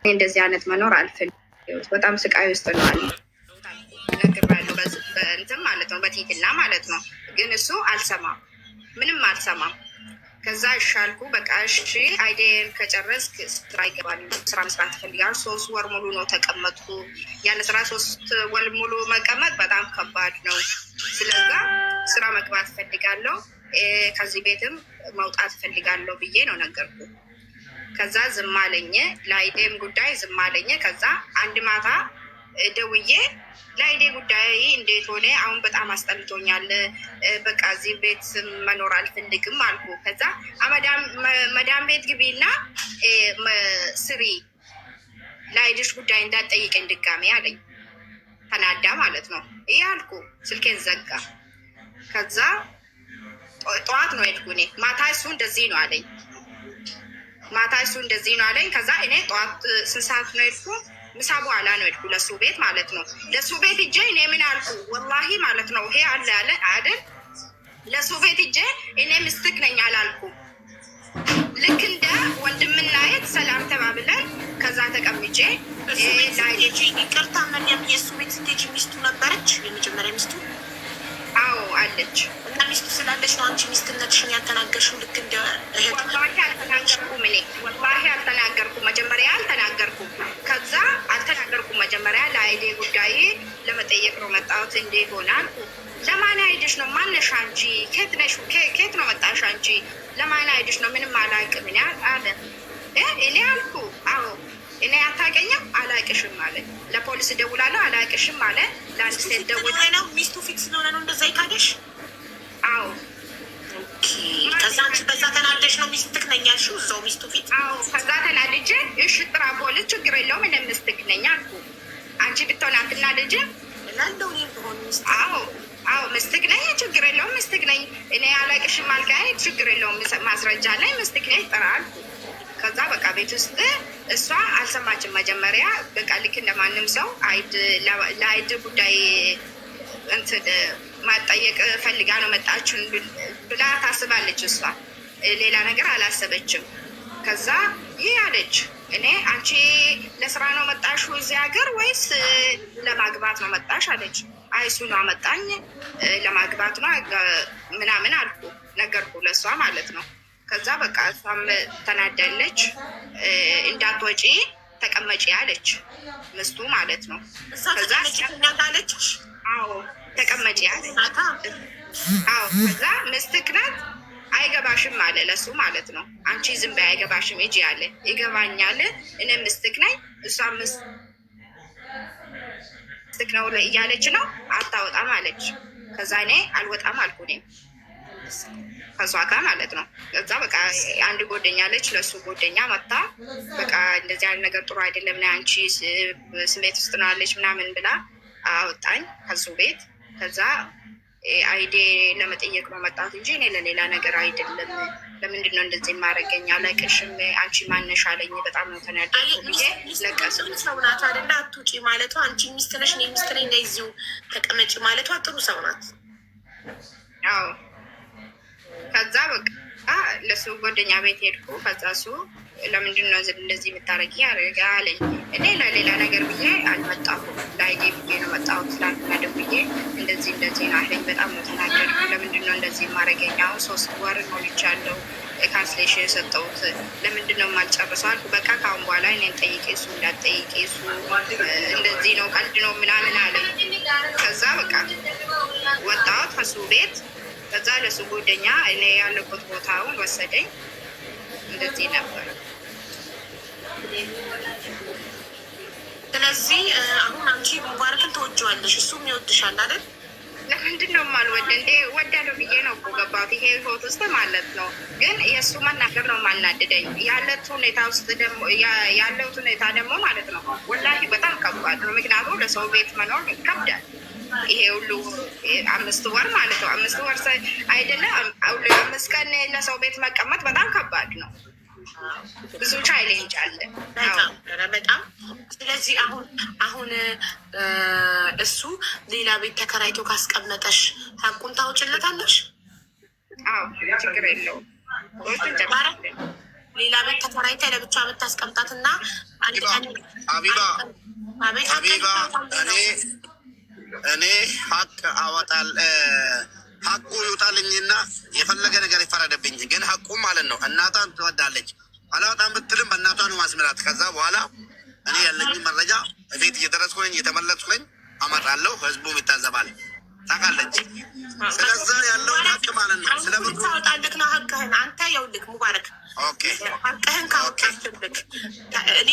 እንደዚህ አይነት መኖር አልፈልግም። በጣም ስቃይ ውስጥ ነው አለ ነግሬያለሁ። በእንትን ማለት ነው በቲክላ ማለት ነው። ግን እሱ አልሰማም፣ ምንም አልሰማም። ከዛ እሻልኩ በቃ እሺ አይዴን ከጨረስክ ስራ ይገባል። ስራ መስራት ይፈልጋል። 3 ወር ሙሉ ነው ተቀመጥኩ። ያለ ስራ 3 ወር ሙሉ መቀመጥ በጣም ከባድ ነው። ስለዛ ስራ መግባት እፈልጋለሁ፣ ከዚህ ቤትም መውጣት እፈልጋለሁ ብዬ ነው ነገርኩ። ከዛ ዝም አለኝ። ለአይዴም ጉዳይ ዝም አለኝ። ከዛ አንድ ማታ ደውዬ ለአይዴ ጉዳይ እንዴት ሆነ? አሁን በጣም አስጠልቶኛል፣ በቃ እዚህ ቤት መኖር አልፈልግም አልኩ። ከዛ መዳም ቤት ግቢና ስሪ፣ ለአይድሽ ጉዳይ እንዳትጠይቀኝ ድጋሜ አለኝ። ተናዳ ማለት ነው። ይህ አልኩ፣ ስልኬን ዘጋ። ከዛ ጠዋት ነው ሄድኩ እኔ። ማታ እሱ እንደዚህ ነው አለኝ። ከዛ እኔ ጠዋት 6 ሰዓት ነው ሄድኩ። ምሳ በኋላ ነው ሄድኩ ለሱ ቤት ማለት ነው። ለሱ ቤት እጄ እኔ ምን አልኩ ወላሂ ማለት ነው። ይሄ አለ ያለ አይደል? ለሱ ቤት እጄ እኔ ምስትክ ነኝ አላልኩም። ልክ እንደ ወንድምና እህት ሰላም ተባብለን ከዛ ተቀምጬ ይቅርታ መሪያም የእሱ ቤት ስቴጅ ሚስቱ ነበረች፣ የመጀመሪያ ሚስቱ። አዎ አለች። እና ሚስቱ ስላለች ነው አንቺ ሚስትነትሽን ያልተናገርሽው? ልክ እንደ እህት ወላሂ አልተናገርኩም። እኔ ወላሂ አልተናገርኩም። መጀመሪያ አልተናገርኩም። ከዛ አልተናገርኩም። መጀመሪያ ለአይዴ ጉዳይ ለመጠየቅ ነው መጣሁት። እንዴት ሆነ አልኩ። ለማን አይድሽ ነው? ማነሽ አንቺ? ኬት ነሽ? ኬት ነው መጣሽ አንቺ? ለማን አይድሽ ነው? ምንም አላውቅም እኔ አለ። እኔ አልኩ አዎ እኔ አታውቀኝም አላውቅሽም አለ። ለፖሊስ ደውላለሁ አላውቅሽም አለ። ለአንድ ሴት ደውል ነው ሚስቱ ፊክስ ስለሆነ ነው እንደዛ ይካደሽ? አዎ። ከዛ አንቺ በዛ ተናደሽ ነው ሚስትክ ነኝ ያልሽው እዛው ሚስቱ ፊት? አዎ። ከዛ ተናድጄ እሺ ጥራ ፖሊስ፣ ችግር የለውም እኔ ምስትክ ነኝ አልኩ። አንቺ ብትሆን አትናደጅም? ላለው እኔ ብሆን ሚስት አዎ ምስትክ ነኝ፣ ችግር የለውም ምስትክ ነኝ። እኔ አላውቅሽም አልካይ፣ ችግር የለውም ማስረጃ ላይ ምስትክ ነኝ ጥራ አልኩ። ከዛ በቃ ቤት ውስጥ እሷ አልሰማችም። መጀመሪያ በቃ ልክ እንደማንም ሰው ለአይድ ጉዳይ እንትን ማጠየቅ ፈልጋ ነው መጣችን ብላ ታስባለች። እሷ ሌላ ነገር አላሰበችም። ከዛ ይህ አለች፣ እኔ አንቺ ለስራ ነው መጣሽ እዚህ ሀገር ወይስ ለማግባት ነው መጣሽ አለች። አይ እሱ ነው አመጣኝ ለማግባት ነው ምናምን አልኩ፣ ነገርኩ ለእሷ ማለት ነው። ከዛ በቃ እሷም ተናዳለች። እንዳትወጪ ተቀመጪ አለች ምስቱ ማለት ነው። ከዛ አለች አዎ ተቀመጪ አለች። አዎ ከዛ ምስትክ ናት አይገባሽም አለ ለሱ ማለት ነው። አንቺ ዝም በይ አይገባሽም ሂጂ አለ። ይገባኛል እኔ ምስትክ ነኝ፣ እሷ ምስትክ ነው እያለች ነው አታወጣም አለች። ከዛ እኔ አልወጣም አልኩ እኔም ከሷ ጋር ማለት ነው። ከዛ በቃ አንድ ጎደኛ አለች፣ ለሱ ጎደኛ መጣ። በቃ እንደዚህ አይነት ነገር ጥሩ አይደለም ና አንቺ ስሜት ውስጥ ነው አለች ምናምን ብላ አወጣኝ ከሱ ቤት። ከዛ አይዴ ለመጠየቅ ነው መጣት እንጂ እኔ ለሌላ ነገር አይደለም። ለምንድን ነው እንደዚህ ማረገኝ? አላውቅሽም አንቺ ማነሽ አለኝ። በጣም ነው ተናደድኩ ብዬ ለቀሱ። ሰው ናት አይደለ? አትውጪ ማለቷ አንቺ ሚስት ነሽ እኔ ሚስት ነኝ እዚሁ ተቀመጪ ማለቷ ጥሩ ሰው ናት። አዎ ከዛ በቃ ለሱ ጓደኛ ቤት ሄድኩ። ከዛ እሱ ለምንድን ነው እንደዚህ የምታረጊ አለኝ። እኔ ለሌላ ነገር ብዬ አልመጣሁም፣ ለአይዴ ብዬ ነው መጣሁት። ትላንትና ደውዬ እንደዚህ ነው አለኝ። በጣም ነው ተናደድኩ። ለምንድን ነው እንደዚህ የማረገኝ? አሁን 3 ወር ሞልቻለሁ ካንስሌሽን የሰጠሁት፣ ለምንድን ነው የማልጨርሰው አልኩ። በቃ ከአሁን በኋላ እኔን ጠይቄ እሱ እንዳትጠይቄ፣ እሱ እንደዚህ ነው ቀልድ ነው ምናምን አለኝ። ከዛ በቃ ወጣሁት ከሱ ቤት። ከዛ ለሱ ጎደኛ እኔ ያለበት ቦታውን ወሰደኝ። እንደዚህ ነበር። ስለዚህ አሁን አንቺ ሙባረክን ትወጂዋለሽ፣ እሱም ይወድሻል አይደል? ለምንድን ነው የማልወድ? እንዴ ወዳለሁ ብዬ ነው እኮ ገባሁት ይሄ ህይወት ውስጥ ማለት ነው። ግን የእሱ መናገር ነው የማናድደኝ። ያለት ሁኔታ ውስጥ ደግሞ ያለውት ሁኔታ ደግሞ ማለት ነው ወላሂ በጣም ከባድ ነው። ምክንያቱም ለሰው ቤት መኖር ይከብዳል። ይሄ ሁሉ 5 ወር ማለት ነው 5 ወር አይደለም 5 ቀን ለሰው ቤት መቀመጥ በጣም ከባድ ነው። ብዙ ቻሌንጅ አለ በጣም። ስለዚህ አሁን እሱ ሌላ ቤት ተከራይቶ ካስቀመጠሽ ሀቁን ታውጭለታለሽ? አዎ ችግር የለውም። ሌላ ቤት ተከራይተህ ለብቻ ብታስቀምጣትና ሀቢባ እኔ ሀቅ አወጣል ሀቁ ይውጣልኝና የፈለገ ነገር ይፈረደብኝ። ግን ሀቁ ማለት ነው እናቷን ትወዳለች። አላወጣም ብትልም በእናቷ ነው ማስመራት። ከዛ በኋላ እኔ ያለኝ መረጃ ቤት እየደረስኩ ነኝ፣ እየተመለስኩ ነኝ፣ አመጣለሁ። ህዝቡም ይታዘባል። ታውቃለች። ስለዛ ያለውን ሀቅ ማለት ነው ስለምታወጣልክ ነው ሀቅህን። አንተ የውልክ ሙባረክ ሀቅህን ካወጣችልክ እኔ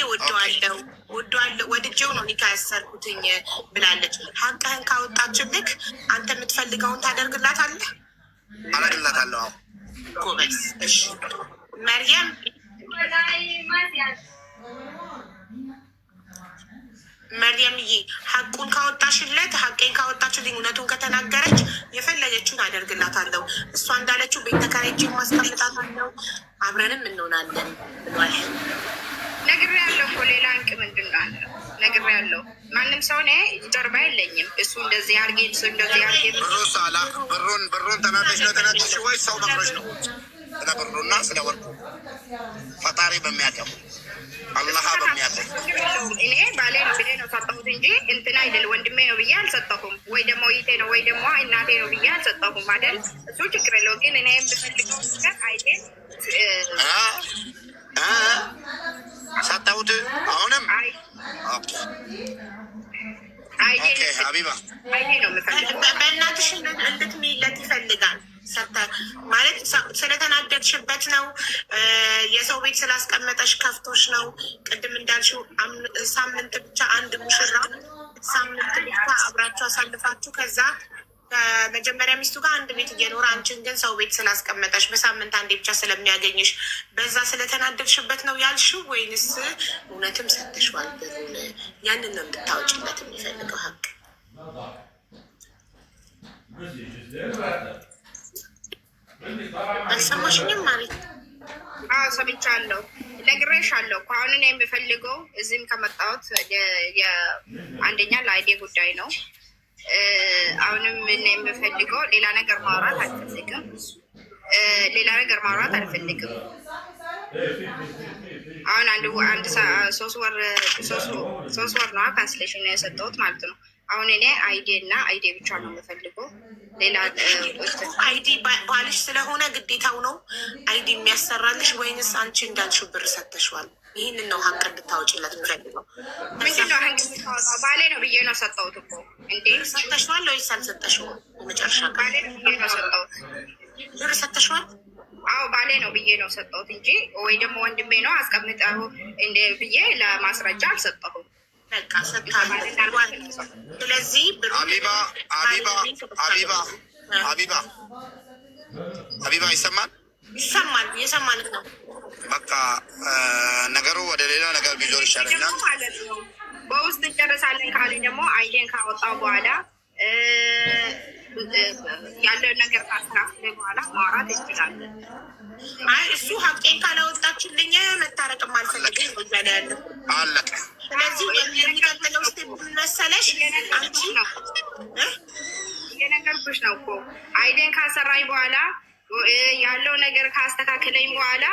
ወድጄው ነው ኒካ ያሰርኩትኝ ብላለች። ሀቅህን ካወጣችልክ አንተ የምትፈልገውን ታደርግላታለህ። አደርግላታለሁ። ጎበዝ። እሺ መርየምዬ ሀቁን ካወጣሽለት ሀቄን ካወጣችልኝ እውነቱን ከተናገረች የፈለገችውን አደርግላታለሁ። እሷ እንዳለችው ቤት ተከራይቼ ማስቀምጣታለሁ፣ አብረንም እንሆናለን ብሏል። ነግሬያለሁ እኮ ሌላ እንቅ ምንድን ነው አለ ነግሬያለሁ። ማንም ሰው እኔ ጀርባ የለኝም። እሱ እንደዚህ አርጌ እሱ እንደዚህ አርጌ ብሩን ተናደሽ ነው ተናደሽ ወይ ሰው መክሮች ነው? ስለ ብሩና ስለ ወርቁ ፈጣሪ በሚያውቀው አላህ በሚያውቀው እኔ ባሌ ነው ብዬ ነው ሰጠሁት እንጂ እንትና አይደል ወንድሜ ነው ብዬ አልሰጠሁም። ወይ ደግሞ ይቴ ነው ወይ ደግሞ እናቴ ነው ብዬ አልሰጠሁም አይደል። እሱ ችግር የለው። ግን እኔ የምፈልገው ነገር አይቴ ሰጠሁት። አሁንም ሀቢባ አይቴ ነው የምፈልገው። በእናትሽ እንድትሚለት ይፈልጋል ማለት ስለተናደድሽበት ነው። የሰው ቤት ስላስቀመጠሽ ከፍቶሽ ነው። ቅድም እንዳልሽው ሳምንት ብቻ አንድ ሙሽራ ሳምንት ብቻ አብራችሁ አሳልፋችሁ ከዛ ከመጀመሪያ ሚስቱ ጋር አንድ ቤት እየኖረ አንቺን ግን ሰው ቤት ስላስቀመጠሽ በሳምንት አንዴ ብቻ ስለሚያገኝሽ በዛ ስለተናደድሽበት ነው ያልሽው ወይንስ እውነትም ሰጥሽዋል ብሩን? ያንን ነው እንድታወጭለት የሚፈልገው ሀቅ። አልሰማሽኝም ማለት ሰምቻለሁ። ነግሬሻለሁ እኮ አሁን እኔ የምፈልገው እዚህም ከመጣሁት አንደኛ ለአይዴ ጉዳይ ነው። አሁንም እኔ የምፈልገው ሌላ ነገር ማውራት አልፈልግም። አሁን አንድ 3 ወር ነው ካንስሌሽን ነው የሰጠሁት ማለት ነው። አሁን እኔ አይዴ ብቻ ነው የምፈልገው። ሌላ አይዲ ባልሽ ስለሆነ ግዴታው ነው አይዲ የሚያሰራልሽ ወይንስ አንቺ እንዳልሽው ብር ሰተሽዋል? ይህንን ነው ሀቅ እንድታወጪለት የምፈልገው። ምንድነው ባሌ ነው ብዬ ነው ሰጠሁት እኮ። እንዴ ሰተሽዋል ወይስ አልሰጠሽውም? መጨረሻ ባሌ ነው ብዬ ነው ሰጠሁት። ብር ሰተሽዋል? አዎ ባሌ ነው ብዬ ነው ሰጠሁት እንጂ ወይ ደግሞ ወንድሜ ነው አስቀምጠው እንደ ብዬ ለማስረጃ አልሰጠሁም። በቃ ሰጥታለች። ስለዚህ ሀቢባ ይሰማል እየሰማን ነው። በቃ ነገሩ ወደ ሌላ ነገር ቢዞር ይሻለኛል ማለት ነው። በውስጥ እንጨርሳለን ካለ ደግሞ አይዴን ካወጣው በኋላ ያለው ነገር ካስተካከለ በኋላ ማውራት እንችላለን። አይ እሱ ሀቄን ካላወጣችልኝ መታረቅም አልፈልግም እያለ ያለ አለቀ። ስለዚህ የሚቀጥለው ስቴፕ ምን መሰለሽ? አንቺ የነገርኩሽ ነው እኮ አይዴን ካሰራኝ በኋላ ያለው ነገር ካስተካከለኝ በኋላ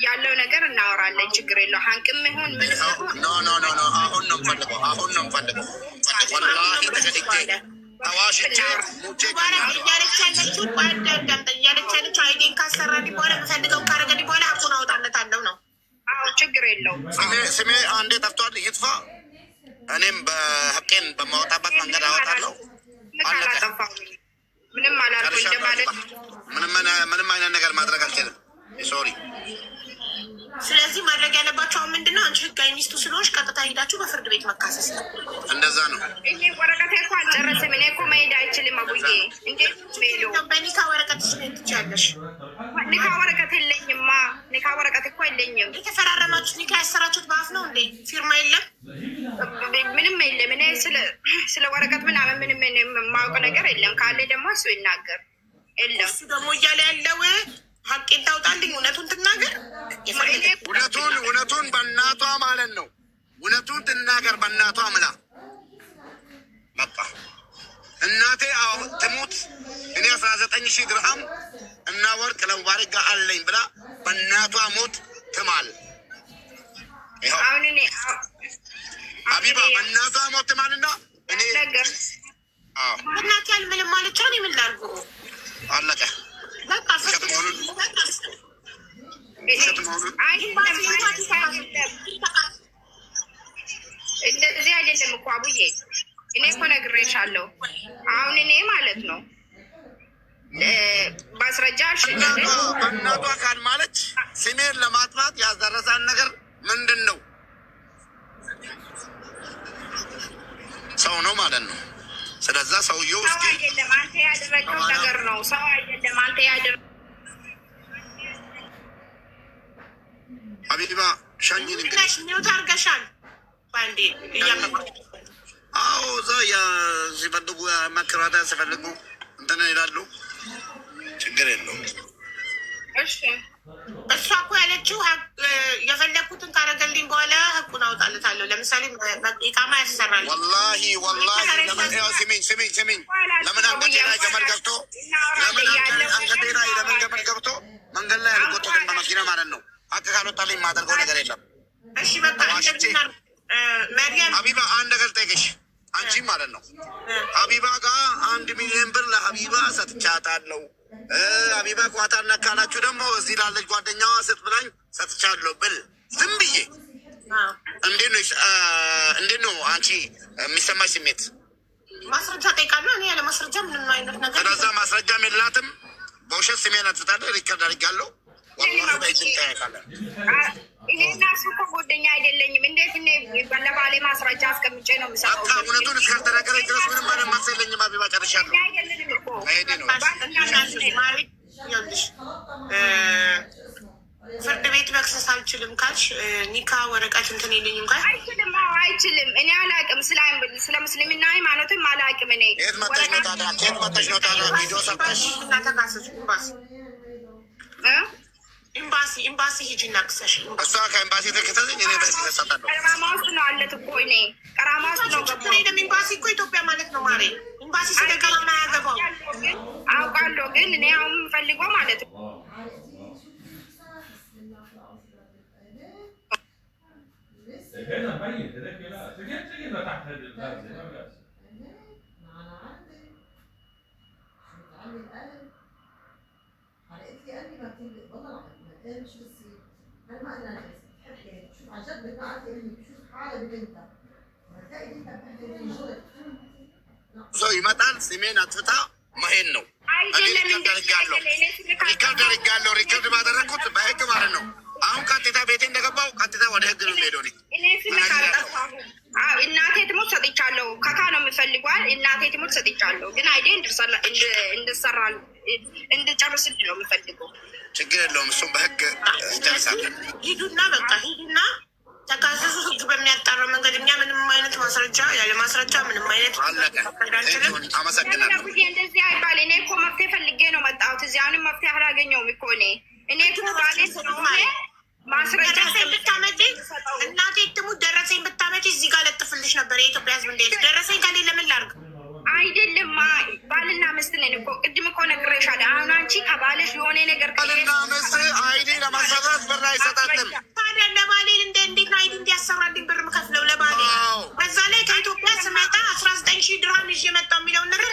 ያለው ነገር እናወራለን። ችግር የለው። ሀንቅም ይሁን ምን ኖ አሁን ነው የምፈልገው ወላሂ ተገድጄ ተዋሽቼ እያለች ያለችው አይዴን ካሰራልኝ በኋላ የምፈልገውን ካረገልኝ በኋላ ሀቁን አወጣለታለሁ ነው። አዎ ችግር የለው። ስሜ አንዴ ጠፍቷል፣ ይጥፋ። እኔም በሀቄን በማወጣበት መንገድ አወጣለሁ። ምንም አላልኩኝ እንደማለት ምንም አይነት ነገር ማድረግ አልችልም። ሶሪ። ስለዚህ ማድረግ ያለባቸው ምንድነው? አንቺ ህጋዊ ሚስቱ ስለሆንሽ ቀጥታ ሄዳችሁ በፍርድ ቤት መካሰስ ነው። እንደዛ ነው። ይሄ ወረቀት እኮ አልጨረስም። እኔ እኮ መሄድ አይችልም። አቡዬ እንዴት ሄዶ በኒካ ወረቀት ስሜት ትችያለሽ? ኒካ ወረቀት የለኝማ። ኒካ ወረቀት እኮ የለኝም። የተፈራረማችሁት ኒካ ያሰራችሁት በአፍ ነው እንዴ? ፊርማ የለም? ምንም የለም። እኔ ስለ ወረቀት ምናምን ምንም የማውቅ ነገር የለም። ካለ ደግሞ እሱ ይናገር። የለም እሱ ደግሞ እያለ ያለው ሀቄን ታውጣልኝ፣ እውነቱን ትናገር። እውነቱን በእናቷ ማለት ነው። እውነቱን ትናገር በእናቷ ምላ። በቃ እናቴ ትሙት እኔ 19,000 ድርሃም እና ወርቅ ለሙባረክ ጋር አለኝ ብላ በእናቷ ሞት ትማል። አሁን እኔ ሀቢባ በእናቷ ሞት ትማልና እኔ ነገር እናት ያል ምንም ማለት ነው። ምን ላድርጉ? አለቀ። በቃ ውሸት መሆኑን እንደዚህ አይደለም እኮ አቡዬ። እኔ እኮ ነግሬሻለሁ። አሁን እኔ ማለት ነው ማስረጃ በእናቷ ካል ማለች ስሜን ለማጥፋት ያስደረሳን ነገር ምንድን ነው? ሰው ነው ማለት ነው። ስለዛ ሰውየው ሰው አይደለም፣ አንተ ያደረገው ነገር ነው። ሰው አይደለም፣ አንተ ያደረገው። ሀቢባ ሸኝን እንግዲህ ሚውት አድርገሻል። ባንዴ አዎ፣ እዛ ሲፈልጉ መከራታ ሲፈልጉ እንትን ይላሉ። ችግር የለውም። እሺ እሷ እኮ ያለችው የፈለግኩትን ካረገልኝ በኋላ ህጉን አውጣልታለሁ። ለምሳሌ ኢቃማ ያሰራል። ወላሂ ስሚኝ፣ ለምን አንገቴ ላይ ገመድ ገብቶ መንገድ ላይ አልጎተትም በመኪና ማለት ነው። ሀቅ ካልወጣልኝ የማደርገው ነገር የለም። እሺ በቃ መርያም ሀቢባ አንድ ነገር ጠይቅሽ፣ አንቺም ማለት ነው ሀቢባ ጋር 1 ሚሊዮን ብር ለሀቢባ ሰጥቻታለሁ። ሀቢባ ኳታር ነካላችሁ ደግሞ እዚህ ላለች ጓደኛዋ ስጥ ብላኝ ሰጥቻለሁ ብል ዝም ብዬ እንዴት ነው አንቺ የሚሰማሽ ስሜት? ማስረጃ ጠይቃለሁ። እኔ ያለ ማስረጃ ምንም አይነት ነገር ስለዛ ማስረጃም የላትም። በውሸት ስሜን አጥፍታለሁ። ሪከርድ አድርጋለሁ። ወላሂ በይትን ጠያቃለን። እኔ እና እሱ እኮ ጓደኛ አይደለኝም። እንዴት እኔ ባለባሌ ማስረጃ አስቀምጬ ነው የምሰጠው? በቃ እውነቱን እስካልተናገረች ድረስ ምንም ማለት መልስ የለኝም። ሀቢባ ጨርሻለሁ። መሄዴ ነው። ፍርድ ቤት መክሰስ አልችልም ካልሽ ኒካ ወረቀት እንትን የለኝም ካል አይችልም። እኔ አላቅም፣ ስለ ሙስሊምና ሃይማኖትም አላቅም። እኔ የት መተሽ ነው ታዲያ? ከየት መተሽ ነው ታዲያ? ቪዲዮ ሰርተሽ ተካሰች ኤምባሲ ሂጂ እና ክሰሽ። እሷ ከኤምባሲ ተከተለኝ፣ እኔ በዚህ ተሰጣለሁ። ቀራማ ውስጥ ነው አለት እኮ እኔ ቀራማ ውስጥ ነው ገባ። ኤምባሲ እኮ ኢትዮጵያ ማለት ነው ማሬ። ኤምባሲ ስለቀራማ ያገባው አውቃለሁ፣ ግን እኔ አሁን የምፈልገው ማለት ነው هنا ميت هناك لا تجي تحت هذه الغازه ما بأس. قالت لي قال لي ما بتقلق والله ما تقلقش بس انا ما اقدر انام بتحب حياتي شوف عن جد بتعرفي اني بشوف حالة ببنتها بتلاقي بنتها بتحب شغل ሰው ይመጣል። ስሜን አጥፍታ መሄድ ነው። ሪከርድ ባደረግኩት በህግ ማለት ነው። አሁን ቀጥታ ቤቴ እንደገባው ቀጥታ ወደ ህግ ነው የሚሄደው። እናቴ ትሞት ሰጥቻለሁ። ካካ ነው የምፈልጓል። እናቴ ትሞት ሰጥቻለሁ፣ ግን አይዴ እንድጨርስል ነው የምፈልገው። ችግር የለውም። እሱም በህግ እንጨርሳለን። ሂዱና በቃ ሂዱና ተካሰሱ። ህግ በሚያጣራው መንገድ እኛ ምንም አይነት ማስረጃ ያለ ማስረጃ ምንም አይነት አለቀ። አመሰግናለሁ። እንደዚህ አይባል። እኔ እኮ መፍትሄ ፈልጌ ነው መጣሁት እዚህ። አሁንም መፍትሄ አላገኘውም እኮ እኔ ባሌ ስለሆነ ማስረጃ ብታመጪ እናቴ ትሙት ደረሰኝ ብታመጪ እዚህ ጋር ለጥፍልሽ ነበር። የኢትዮጵያ ህዝብ እንዴት ደረሰኝ ከሌለ ምን ላድርግ? አይደለም ባልና ሚስት ነን እኮ ቅድም እኮ ነግሬሻለሁ። አሁን አንቺ ከባልሽ የሆነ ነገር ባልና ሚስት አይዲ ለማሰራት ብር አይሰጣትም። ታዲያ ለባሌ እንዴት ነው አይዲ እንዲያሰራልኝ ብር ምከፍለው ለባሌ? በዛ ላይ ከኢትዮጵያ ስመጣ 19,000 ድርሃም ይዤ መጣሁ የሚለውን ነገር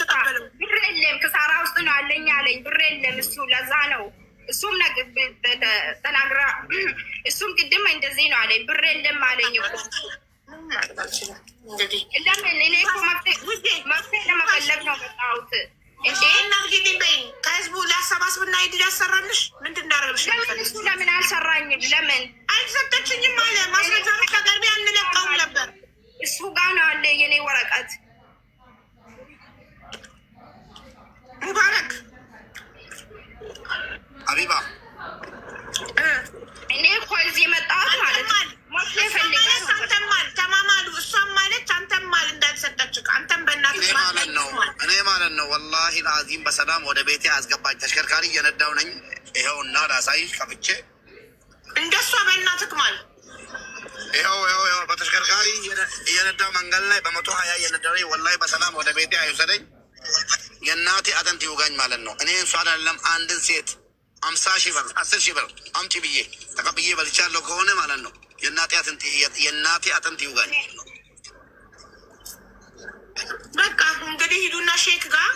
ተቀበለው። ብር የለም ክሳራ ውስጥ ነው አለኝ አለኝ። ብር የለም እሱ ለዛ ነው እሱም ተናግራ እሱም ቅድም እንደዚህ ነው አለኝ። ብር የለም አለኝ እኮ እንግዲህ ለምን እኔ እኮ መፍትሄ ለመፈለግ ነው መጣሁት። እንዴ በይ ከህዝቡ ሊያሰባስብና አይዲ ሊያሰራልሽ ምንድን እንዳደረግልሽ? ለምን እሱ ለምን አልሰራኝም? ለምን አልሰጠችኝም አለ። ማስረጃ ብታቀርቢ አንለቀውም ነበር። እሱ ጋር ነው አለ የኔ ወረቀት። ሙባረክ ሀቢባ እኔ እኮ እዚህ መጣሁት ማለት ነው አንተማል ተማማሉ። እሷም ማለች አንተማል እንዳልሰጠች አንተም በእናትህ እኔ ማለት ነው። ወላሂ ለአዚም በሰላም ወደ ቤቴ አስገባኝ። ተሽከርካሪ እየነዳው ነኝ። ይኸውና ላሳይሽ ከፍቼ እንደሷ በእናትህ ማል ይኸው በተሽከርካሪ እየነዳው መንገድ ላይ በ120 እየነዳው ወላሂ በሰላም ወደ ቤቴ አይውሰደኝ። የእናቴ አጥንት ይውጋኝ ማለት ነው። እኔ እሷ አይደለም አንድን ሴት 50,000 ብር 10,000 ብር አምጪ ብዬ ተቀብዬ በልቻለሁ ከሆነ ማለት ነው የእናቴ አጥንት ይውጋኝ። በቃ እንግዲህ ሂዱና ሼክ ጋር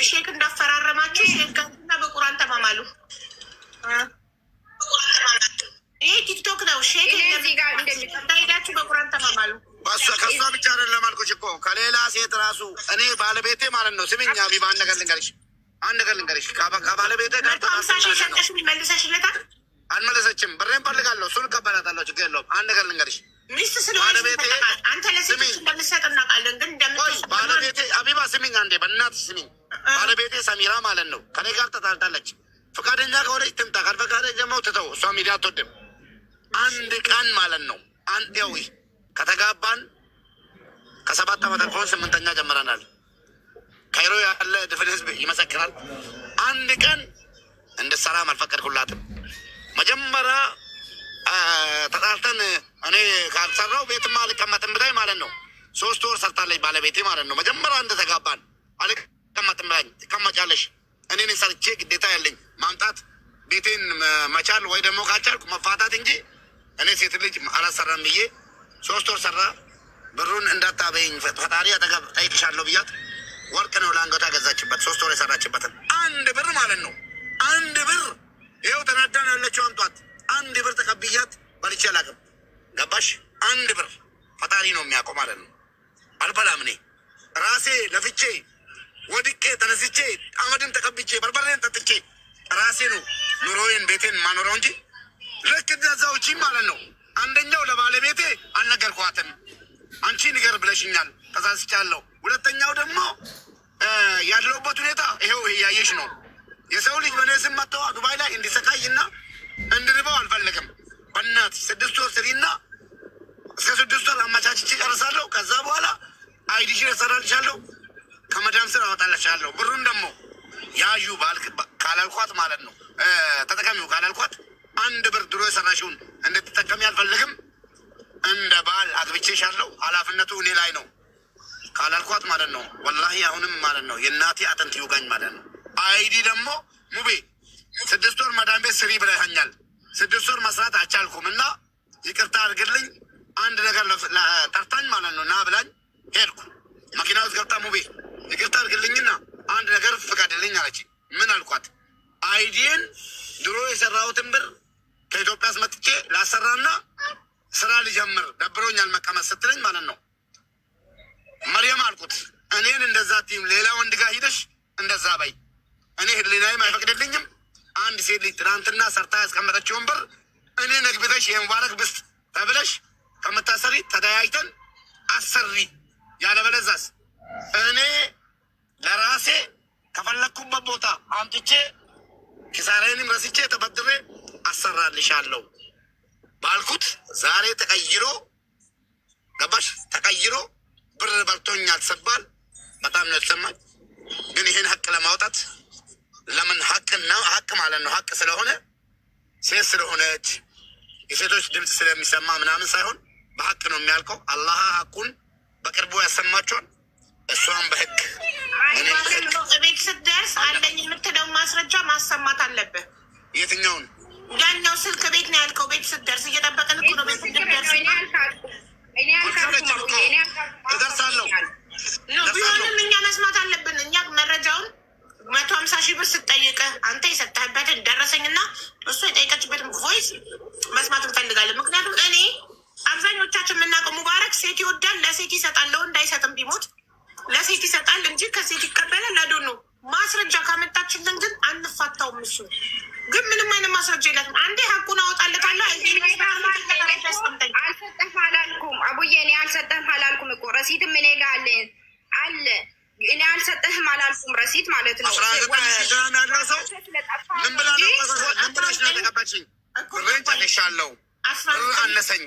ሼክ እንዳፈራረማችሁ ሼክ ጋርና በቁርአን ተማማሉ። ይሄ ቲክቶክ ነው። ሼክ ሄዳችሁ በቁርአን ተማማሉ። ከሷ ብቻ አይደለም አልኩሽ እኮ ከሌላ ሴት ራሱ እኔ ባለቤቴ ማለት ነው። ስሚኝ ሀቢባ አንድ ነገር ልንገርሽ ከባለቤቴ ጋር ሰጠሽ መልሰሽለታል? አልመለሰችም። ብሬን ፈልጋለሁ፣ እሱን እቀበላታለሁ፣ ችግር የለውም። አንድ ነገር ልንገርሽ ሚስት ስለሆነ አንተ ለሴቶች እንደምትሰጥ እናውቃለን፣ ግን ባለቤቴ ሀቢባ ስሚኝ አንዴ፣ በእናትሽ ስሚኝ። ባለቤቴ ሰሚራ ማለት ነው ከኔ ጋር ተጣልታለች። ፈቃደኛ ከሆነች ትምጣ፣ ካልፈቃደች ደግሞ ትተው። እሷ ሚዲያ አትወድም። አንድ ቀን ማለት ነው አንዴው ከተጋባን ከ7 ዓመት አልፎ 8ኛ ጀምረናል። ካይሮ ያለ ድፍን ህዝብ ይመሰክራል። አንድ ቀን እንድትሰራም አልፈቀድኩላትም። መጀመሪያ ተጣልተን እኔ ካልሰራው ቤትማ አልቀመጥም ብላኝ ማለት ነው 3 ወር ሰርታለች ባለቤቴ ማለት ነው። መጀመሪያ እንደተጋባን አልቀመጥም ብላኝ ትቀመጫለሽ፣ እኔን ሰርቼ ግዴታ ያለኝ ማምጣት ቤቴን መቻል ወይ ደግሞ ካልቻልኩ መፋታት እንጂ እኔ ሴት ልጅ አላሰራም ብዬ 3 ወር ሰራ። ብሩን እንዳታበይኝ ፈጣሪ አጠገብ ጠይቅሻለሁ ብያት ወርቅ ነው ለአንገቷ ገዛችበት። 3 ወር የሰራችበትን 1 ብር ማለት ነው 1 ብር ይኸው ተናዳን ያለችው አምጧት። 1 ብር ተቀብያት በልቼ አላውቅም። ገባሽ? 1 ብር ፈጣሪ ነው የሚያውቀው ማለት ነው። አልበላም እኔ ራሴ ለፍቼ ወድቄ ተነስቼ አመድን ተቀብቼ በርበሬን ጠጥቼ ራሴ ነው ኑሮዬን ቤቴን ማኖረው እንጂ ልክ እንደዛው ማለት ነው። አንደኛው ለባለቤቴ አልነገርኳትም፣ አንቺ ንገር ብለሽኛል፣ ተሳስቻለሁ። ሁለተኛው ደግሞ ያለውበት ሁኔታ ይኸው እያየሽ ነው። የሰው ልጅ በእኔ ስም መጥተው ዱባይ ላይ እንዲሰቃይና እንድርበው አልፈልግም። በእናትሽ 6 ወር ስሪና እስከ 6 ወር አመቻችቼ ጨርሳለሁ። ከዛ በኋላ አይዲሽን እሰራልሻለሁ፣ ከመዳም ስር አወጣልሻለሁ። ብሩን ደግሞ ያዩ ካላልኳት ማለት ነው ተጠቀሚው ካላልኳት 1 ብር ድሮ የሰራሽውን እንድትጠቀሚ አልፈልግም። እንደ ባል አግብቼሻለሁ፣ ኃላፊነቱ እኔ ላይ ነው ካላልኳት ማለት ነው ወላሂ አሁንም ማለት ነው የእናቴ አጥንት ይውጋኝ ማለት ነው። አይዲ ደግሞ ሙቤ 6 ወር መዳም ቤት ስሪ ብለኸኛል። 6 ወር መስራት አልቻልኩም እና ይቅርታ አድርግልኝ። አንድ ነገር ጠርታኝ ማለት ነው ና ብላኝ ሄድኩ። መኪና ውስጥ ገብታ ሙቤ ይቅርታ አድርግልኝና አንድ ነገር ፍቀድልኝ አለች። ምን አልኳት? አይዲን ድሮ የሰራሁትን ብር ከኢትዮጵያ አስመጥቼ ላሰራና ስራ ልጀምር ደብሮኛል መቀመጥ ስትለኝ ማለት ነው መርየም አልኩት እኔን እንደዛ ቲም ሌላ ወንድ ጋር ሂደሽ እንደዛ በይ፣ እኔ ህሊናዬም አይፈቅድልኝም። አንድ ሴት ልጅ ትናንትና ሰርታ ያስቀመጠችውን ብር እኔ ነግብተሽ የሙባረክ ብስት ተብለሽ ከምታሰሪ ተደያይተን አሰሪ፣ ያለበለዛስ እኔ ለራሴ ከፈለግኩበት ቦታ አምጥቼ ኪሳራዬንም ረስቼ ተበድሬ አሰራልሻለሁ ባልኩት ዛሬ ተቀይሮ ገባሽ? ተቀይሮ ብር በልቶኛል ስባል በጣም ነው የተሰማኝ። ግን ይሄን ሀቅ ለማውጣት ለምን ሀቅና ሀቅ ማለት ነው ሀቅ ስለሆነ ሴት ስለሆነች የሴቶች ድምፅ ስለሚሰማ ምናምን ሳይሆን በሀቅ ነው የሚያልቀው። አላህ ሀቁን በቅርቡ ያሰማቸዋል። እሷም በህግ ቤት ስትደርስ አለኝ የምትለው ማስረጃ ማሰማት አለብህ። የትኛውን? ያኛው ስልክ ቤት ነው ያልከው። ቤት ስትደርስ እየጠበቀን እኮ ነው። ቤት ስትደርስ እደርሳለሁ። ቢሆንም እኛ መስማት አለብን። እኛ መረጃውን 150,000 ብር ስትጠይቅህ አንተ የሰጠህበትን ደረሰኝና እሱ የጠየቀችበትን ቮይስ መስማት እንፈልጋለን። ምክንያቱም እኔ አብዛኞቻችን የምናውቀው ሙባረክ ሴት ይወዳል፣ ለሴት ይሰጣል። ለወንድ አይሰጥም። ቢሞት ለሴት ይሰጣል እንጂ ከሴት ይቀበላል። ለዶን ነው ማስረጃ ካመጣችልን ግን አንፋታውም። እሱ ግን ምንም አይነት ማስረጃ የላትም። አንዴ ሀቁን አወጣለታለሁ። አልሰጠህም አላልኩም አቡዬ፣ እኔ አልሰጠህም አላልኩም እኮ ረሲትም እኔ ጋር አለ። እኔ አልሰጠህም አላልኩም ረሲት ማለት ነው። ምን ብላሽ ነው ተቀባችኝ? ብሬን ጨርሻለሁ፣ ብር አነሰኝ፣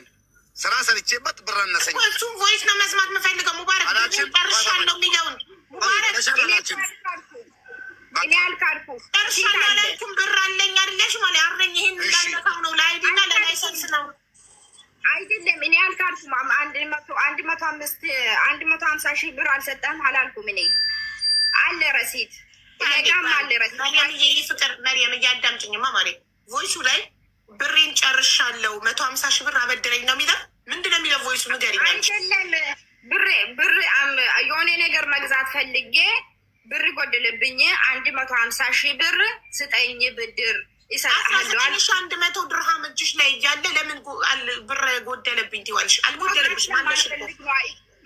ስራ ሰርቼበት ብር አነሰኝ። እሱም ቮይስ ነው መስማት የምፈልገው። ሙባረክ ጨርሻለሁ የሚለውን ሙባረክ እኔ አልካልኩ ጨርሻለሁ አላልኩም። ብር አለኝ አይደለሽ ማለት አረኝ። ይሄን እንዳለካው ነው ለአይዲ እና ለላይሰንስ ነው አይደለም። እኔ አልካልኩም 150,000 ብር አልሰጠህም አላልኩም። እኔ አለ ረሲት ፍቅር መርየም እያዳምጭኝማ ማሬ ቮይሱ ላይ ብሬን ጨርሻለሁ 150 ሺህ ብር አበድረኝ ነው የሚለው። ምንድን ነው የሚለው ቮይሱ ንገሪኝ። ብር የሆነ ነገር መግዛት ፈልጌ ብር ጎደለብኝ 150 ሺህ ብር ስጠኝ ብድር ይሰጣል። 100 ድርሃም እጅሽ ላይ እያለ ለምን ብር ጎደለብኝ ትይዋለሽ? አልጎደለብሽ ማለሽ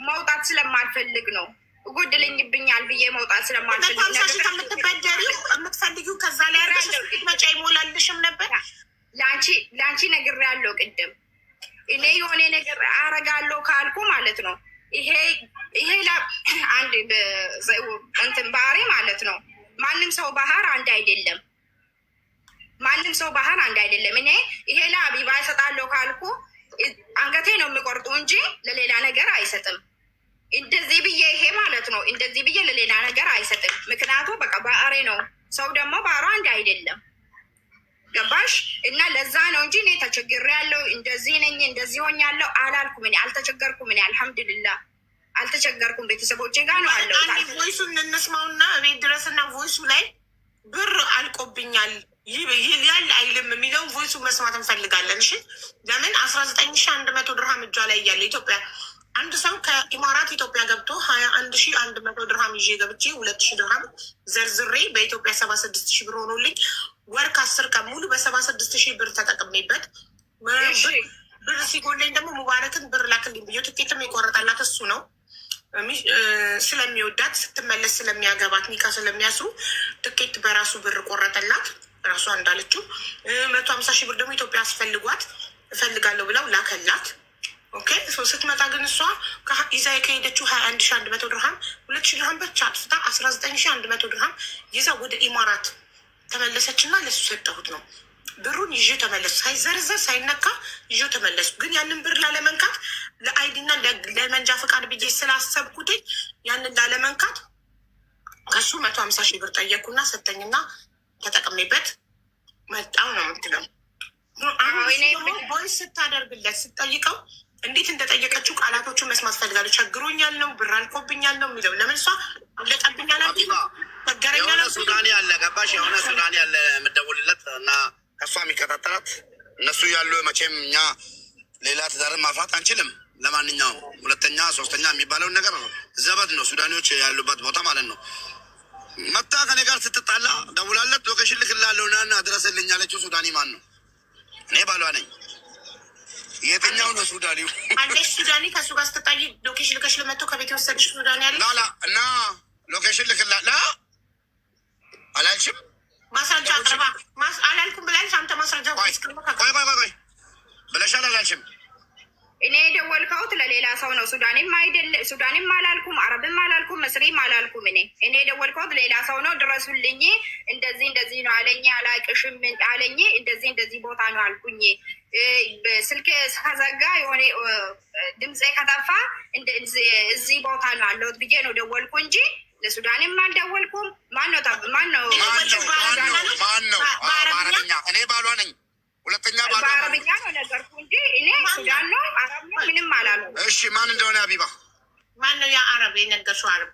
መውጣት ስለማልፈልግ ነው። ጎደለኝብኛል ብዬ መውጣት ስለማልፈልግ ከምትበደሪው የምትፈልጊው ከዛ ላይ ያለሽ መጫ ይሞላልሽም ነበር። ለአንቺ ነግሬያለሁ ቅድም። እኔ የሆነ ነገር አረጋለሁ ካልኩ ማለት ነው ይሄ አንድ እንትን ባህሪ ማለት ነው። ማንም ሰው ባህር አንድ አይደለም። እኔ ይሄ ለአቢባ ይሰጣለሁ ካልኩ አንገቴ ነው የሚቆርጡ እንጂ ለሌላ ነገር አይሰጥም። እንደዚህ ብዬ ይሄ ማለት ነው እንደዚህ ብዬ ለሌላ ነገር አይሰጥም። ምክንያቱ በቃ ባህሪ ነው። ሰው ደግሞ ባህሩ አንድ አይደለም። ገባሽ? እና ለዛ ነው እንጂ እኔ ተቸግሬያለሁ እንደዚህ ነኝ እንደዚህ ሆኛለሁ አላልኩም። እኔ አልተቸገርኩም። እኔ አልሐምዱሊላህ አልተቸገርኩም። ቤተሰቦቼ ጋር ነው አለው። ቮይሱን እንስማውና ቤት ድረስና ቮይሱ ላይ ብር አልቆብኛል ይላል አይልም የሚለውን ቮይሱ መስማት እንፈልጋለን። እሺ ለምን 19,100 ድርሃም እጇ ላይ እያለ ኢትዮጵያ አንድ ሰው ከኢማራት ኢትዮጵያ ገብቶ 21,100 ድርሃም ይዤ ገብቼ 2,000 ድርሃም ዘርዝሬ በኢትዮጵያ 76,000 ብር ሆኖልኝ ወር ከ10 ቀን ሙሉ በ76,000 ብር ተጠቅሜበት ብር ሲጎለኝ ደግሞ ሙባረክን ብር ላክልኝ ብዬ ትኬትም የቆረጠላት እሱ ነው። ስለሚወዳት ስትመለስ ስለሚያገባት ኒካ ስለሚያስሩ ትኬት በራሱ ብር ቆረጠላት። ራሷ እንዳለችው 150 ሺህ ብር ደግሞ ኢትዮጵያ አስፈልጓት እፈልጋለሁ ብለው ላከላት። ኦኬ ስትመጣ ግን እሷ ይዛ ከሄደችው 21,100 ድርሃም 2,000 ድርሃም ብቻ አጥፍታ 19,100 ድርሃም ይዛ ወደ ኢማራት ተመለሰችና ለሱ ሰጠሁት ነው ብሩን ይዤ ተመለሱ። ሳይዘርዘር ሳይነካ ይዤ ተመለሱ። ግን ያንን ብር ላለመንካት ለአይዲና ለመንጃ ፈቃድ ብዬ ስላሰብኩት ያንን ላለመንካት ከሱ 150 ሺህ ብር ጠየኩና ሰጠኝና ተጠቅሜበት መጣው ነው የምትለው። ቦይስ ስታደርግለት ስጠይቀው እንዴት እንደጠየቀችው ቃላቶቹን መስማት ፈልጋለሁ። ቸግሮኛል ነው ብር አልቆብኛል ነው የሚለው። ለምን እሷ አለቀብኛል የሆነ ሱዳኒ አለ ገባሽ? የሆነ ሱዳኒ አለ የምደውልለት እና ከእሷ የሚከታተላት እነሱ ያሉ መቼም እኛ ሌላ ትዳርን ማፍራት አንችልም። ለማንኛውም ሁለተኛ ሶስተኛ የሚባለውን ነገር ዘበት ነው ሱዳኒዎች ያሉበት ቦታ ማለት ነው። መታ ከኔ ጋር ስትጣላ ደውላለት ሎኬሽን ልክላለሁ ና አድረስልኝ ያለችው ሱዳኒ ማን ነው? እኔ ባሏ ነኝ። የትኛው ነው ሱዳኒው? አንዴሽ ሱዳኒ ከእሱ ጋር ስትጣይ ሎኬሽን ልከሽ ለመቶ ከቤት የወሰድሽ ሱዳኒ ያለ ላላ እና ሎኬሽን ልክላላ አላልሽም? ማስረጃ አቅርባ አላልኩም ብላለች። አንተ ማስረጃ ቆይ ብለሻል አላልሽም? እኔ የደወልከውት ለሌላ ሰው ነው። ሱዳንም አላልኩም፣ አረብም አላልኩም፣ መስሪም አላልኩም። እኔ የደወልከውት ሌላ ሰው ነው። ድረሱልኝ እንደዚህ ነው አለኝ። አላቅሽም አለኝ። እንደዚህ ቦታ ነው አልኩኝ። ስልክ ከዘጋ የሆነ ድምፄ ከጠፋ እዚህ ቦታ ነው አለሁት ብዬ ነው ደወልኩ እንጂ ለሱዳንም አልደወልኩም። ማነው በአረብኛ? እኔ ባሏ ነኝ። ሁለተኛ በአረብኛ ነው ነገርኩ እንጂ እኔ ሱዳን ነው አረብ ነው ምንም አላልኩም። እሺ ማን እንደሆነ አቢባ ማን ነው? ያ አረብ የነገርሽው አረብ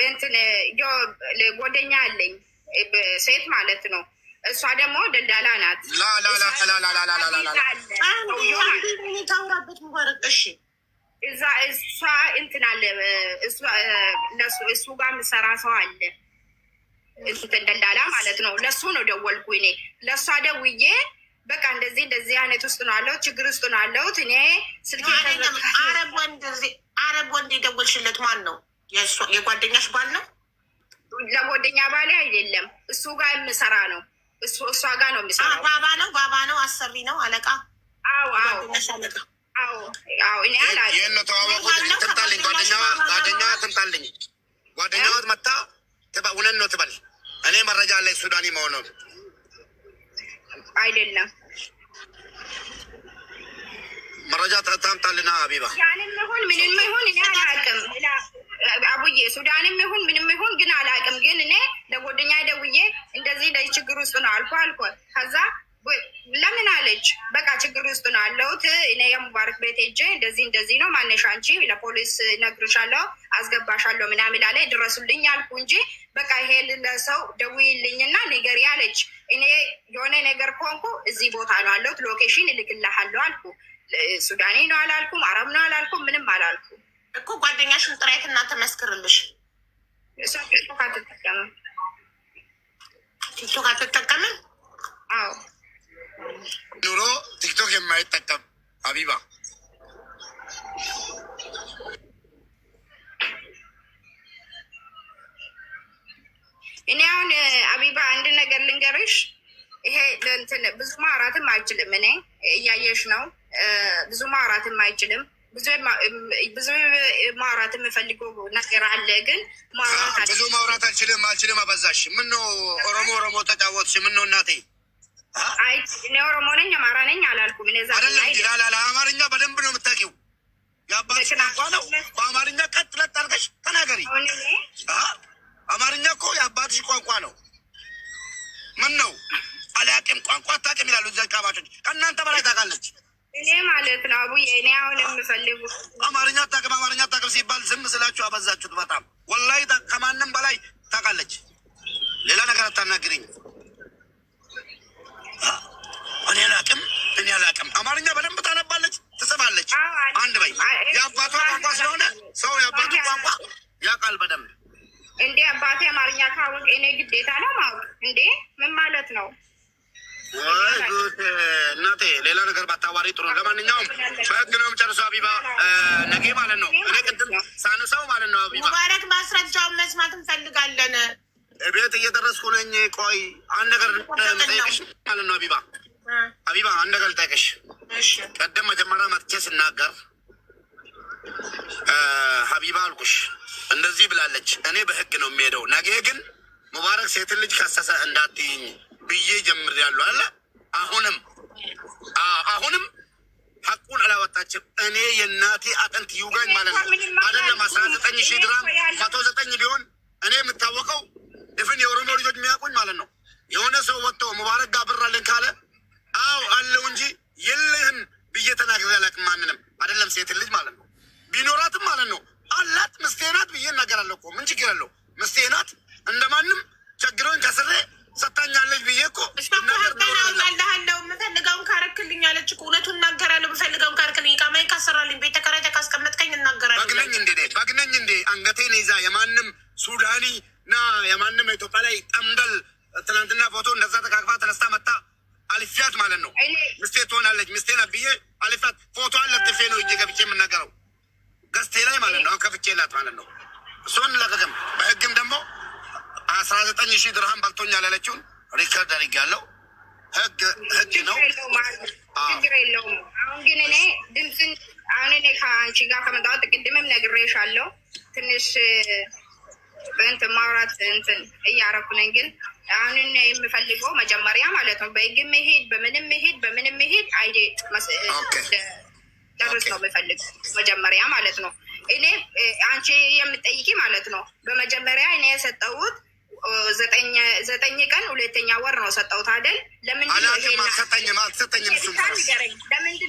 እንትን ጓደኛ አለኝ ሴት ማለት ነው። እሷ ደግሞ ደላላ ናት። ታውራበት ሙባረክ። እሺ እሷ እንትን አለ እሱ ጋር የምሰራ ሰው አለ እንትን ደላላ ማለት ነው። ለሱ ነው ደወልኩ እኔ። ለእሷ ደውዬ በቃ እንደዚህ አይነት ውስጥ ነው አለሁት፣ ችግር ውስጥ ነው አለሁት። እኔ ስልክ አረብ ወንድ የደወልሽለት ማን ነው? የጓደኛሽ ባል ነው? ለጓደኛ ባሌ አይደለም፣ እሱ ጋር የምሰራ ነው። እሷ ጋር ነው የሚሰራው። ባባ ነው አሰሪ ነው አለቃ? አዎ እኔ አላውቅም። ይህን ነው ተዋወቁት። ትምጣልኝ ጓደኛዋ ትምጣልኝ። ጓደኛዋ መታ እውነት ነው ትበል። እኔ መረጃ አለኝ ሱዳኒ መሆኑን። አይደለም መረጃ ታምጣልና አቢባ። ያንም ይሁን ምንም ይሁን እኔ አላውቅም። አቡዬ ሱዳንም ይሁን ምንም ይሁን ግን አላውቅም። ግን እኔ ለጓደኛ ደውዬ እንደዚህ ችግር ውስጥ ነው አልኩ። ከዛ ለምን አለች። በቃ ችግር ውስጥ ነው ያለሁት እኔ የሙባረክ ቤት ሄጄ እንደዚህ ነው ማነሻ አንቺ ለፖሊስ ነግርሻለሁ አስገባሻለሁ ምናምን አለ። ድረሱልኝ አልኩ እንጂ በቃ ይሄ ለሰው ደውይልኝና ንገሪ አለች። እኔ የሆነ ነገር ኮንኩ እዚህ ቦታ ነው ያለሁት ሎኬሽን እልክልሃለሁ አልኩ። ሱዳኔ ነው አላልኩም፣ አረብ ነው አላልኩም፣ ምንም አላልኩም እኮ። ጓደኛሽን ጥራይት እና ተመስክርልሽ። እሷ ቲክቶክ አትጠቀምም። ቲክቶክ አትጠቀምም? አዎ ኑሮ ቲክቶክ የማይጠቀም ሀቢባ እኔ አሁን ሀቢባ አንድ ነገር ልንገርሽ። ይሄ እንትን ብዙ ማውራትም አይችልም። እኔ እያየሽ ነው። ብዙ ማውራትም አይችልም። ብዙ ማውራት የምፈልገው ነገር አለ፣ ግን ብዙ ማውራት አልችልም አበዛሽ። ምነው ኦሮሞ ተጫወትሽ? ምነው እናቴ እኔ ኦሮሞ ነኝ አማራ ነኝ አላልኩም። አይደለም አማርኛ በደንብ ነው የምታውቂው። የአባትሽ ቋንቋ ነው። በአማርኛ ቀጥ ለጥ አድርገሽ ተናገሪ። አማርኛ እኮ የአባትሽ ቋንቋ ነው። ምን ነው አላውቅም ቋንቋ አታውቅም ይላሉ እዚያ አካባቢዎች። ከእናንተ በላይ ታውቃለች። እኔ ማለት ነው አቡዬ፣ እኔ አሁን የምፈልጉ አማርኛ አታውቅም ሲባል ዝም ስላችሁ አበዛችሁት በጣም። ወላሂ ከማንም በላይ ታውቃለች። ሌላ ነገር አታናግሪኝ። እኔ አላውቅም። አማርኛ በደንብ ታነባለች፣ ትጽፋለች። አንድ በይ። የአባቷ ቋንቋ ስለሆነ ሰው የአባቱ ቋንቋ ያውቃል በደንብ። እንዴ አባቴ አማርኛ ካወቅ እኔ ግዴታ ነው ማወቅ? እንዴ ምን ማለት ነው? እናቴ ሌላ ነገር ባታዋሪ ጥሩ። ለማንኛውም በህግ ነው የምጨርሰው ሀቢባ፣ ነገ ማለት ነው። እኔ ቅድም ሳነሳው ማለት ነው ሀቢባ፣ ሙባረክ ማስረጃውን መስማት እንፈልጋለን። ቤት እየደረስኩ ነኝ። ቆይ አንድ ነገር ጠይቅሽ ማለት ነው ሀቢባ፣ አንድ ነገር ልጠይቅሽ። ቀደም መጀመሪያ መጥቼ ስናገር ሀቢባ አልኩሽ እንደዚህ ብላለች። እኔ በህግ ነው የሚሄደው። ነገ ግን ሙባረክ ሴትን ልጅ ከሰሰ እንዳትይኝ ብዬ ጀምሬያለሁ አለ። አሁንም ሀቁን አላወጣችም። እኔ የእናቴ አጥንት ይውጋኝ ማለት ነው። አይደለም 19,000 ድራም 109 ቢሆን እኔ የምታወቀው ድፍን የኦሮሞ ልጆች የሚያውቁኝ ማለት ነው። የሆነ ሰው ወጥቶ ሙባረክ ጋር ብር አለን ካለ አዎ አለው እንጂ የለህም ብዬ ተናግሬ አላውቅም። ማንንም አይደለም ሴትን ልጅ ማለት ነው። ቢኖራትም ማለት ነው አላት ምስቴ ናት ብዬ እናገራለሁ እኮ። ምን ችግር አለው? ምስቴ ናት እንደማንም ቸግሮኝ ከስሬ ሰታኛለች ብዬ እኮ ናገርናውቃለሃለው። የምፈልገውን ካረክልኝ አለች እኮ። እውነቱን እናገራለሁ። የምፈልገውን ካረክልኝ ቃማኝ ካሰራልኝ ቤት ተከራይተህ ካስቀመጥከኝ እናገራለሁ። በግነኝ እንዴ አንገቴን ይዛ የማንም ሱዳኒ ና የማንም ኢትዮጵያ ላይ ጠምደል ትናንትና ፎቶ እንደዛ ተካክፋ ተነስታ መጣ አልፊያት ማለት ነው። ምስቴ ትሆናለች ምስቴ ናት ብዬ አልፊያት ፎቶዋን ለጥፌ ነው እጄ ገብቼ የምናገረው ገዝቴ ላይ ማለት ነው። ከፍቼላት ማለት ነው። እሱን ለቀቅም በህግም ደግሞ 19,000 ድርሃም በልቶኛል ያለችውን ሪከርድ አድርጌያለሁ። ህግ ነው፣ ችግር የለውም። አሁን ግን እኔ ድምፅን አሁን እኔ ከአንቺ ጋር ከመጣሁት ቅድምም ነግሬሻለሁ። ትንሽ እንትን ማውራት እንትን እያረኩ ነኝ። ግን አሁን የምፈልገው መጀመሪያ ማለት ነው በህግም መሄድ በምንም መሄድ አይዴ ጨርስ ነው የምፈልገው መጀመሪያ ማለት ነው። እኔ አንቺ የምጠይቂ ማለት ነው በመጀመሪያ እኔ የሰጠሁት 9 ቀን 2ኛ ወር ነው ሰጠሁት አይደል? ለምንድን